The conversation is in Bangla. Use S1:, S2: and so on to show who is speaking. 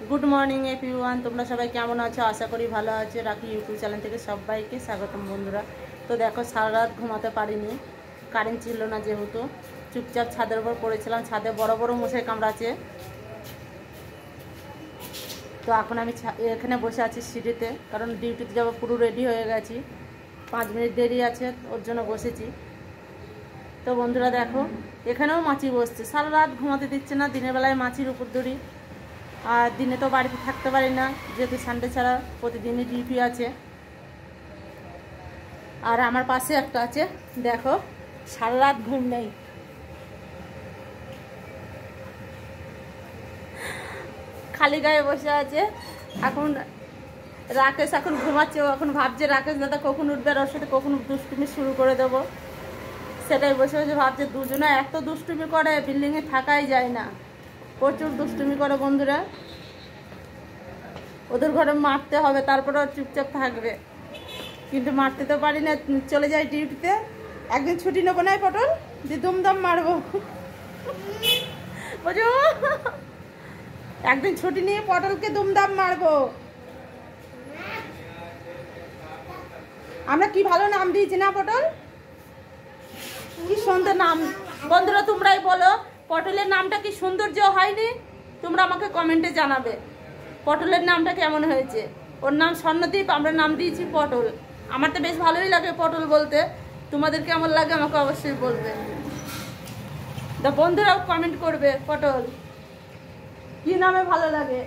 S1: गुड मर्निंग एवरीवन তোমরা সবাই কেমন আছো আশা করি ভালো আছো রাখি ইউটিউব চ্যানেল থেকে সবাইকে স্বাগতম বন্ধুরা। তো দেখো সারা রাত ঘুমাতে পারিনি, কারেন্ট ছিল না যেহেতু চুপচাপ ছাদের উপর পড়েছিলাম। ছাদে বড় বড় মশাই কামড়াচ্ছে। তো এখন আমি এখানে বসে আছি সিঁড়িতে, কারণ ডিউটিতে যাবো, পুরো রেডি হয়ে গেছি। 5 মিনিট দেরি আছে, ওর জন্য বসেছি। তো বন্ধুরা দেখো এখানেও মাছি বসছে, সারা রাত ঘুমাতে দিচ্ছে না। দিনের বেলায় মাছির উপর দড়ি, আর দিনে তো বাড়িতে থাকতে পারি না যেহেতু সানডে ছাড়া প্রতিদিনই ডিউটি আছে। আর আমার পাশে একটা আছে, দেখো সারা রাত ঘুম নেই। খালি গায়ে বসে আছে। এখন রাকেশ এখন ঘুমাচ্ছে, ও এখন ভাবছে রাকেশ দাদা কখন উঠবে, আর ওর সাথে কখন দুষ্টুমি শুরু করে দেবো, সেটাই বসে বসে ভাবছে। দুজনে এত দুষ্টুমি করে, বিল্ডিংয়ে থাকাই যায় না, প্রচুর দুষ্টুমি করে বন্ধুরা। ওদের ঘরে মারতে হবে, তারপরে চুপচাপ থাকবে, কিন্তু মারতে তো পারি না, চলে যাই ডিউটিতে। একদিন ছুটি নেবো না পটল, দিয়ে দুমদাম মারবো, বুঝো? একদিন ছুটি নিয়ে পটলকে দুমদাম মারবো। আমরা কি ভালো নাম দিয়েছি না পটল, কি সুন্দর নাম। বন্ধুরা তোমরাই বলো পটলের নামটা কি সৌন্দর্য হয়নি? তোমরা আমাকে কমেন্টে জানাবে পটলের নামটা কেমন হয়েছে। ওর নাম স্বর্ণদীপ, আমরা নাম দিয়েছি পটল। আমার তো বেশ ভালোই লাগে পটল বলতে, তোমাদের কেমন লাগে আমাকে অবশ্যই বলবে। তো বন্ধুরাও কমেন্ট করবে পটল কি নামে ভালো লাগে।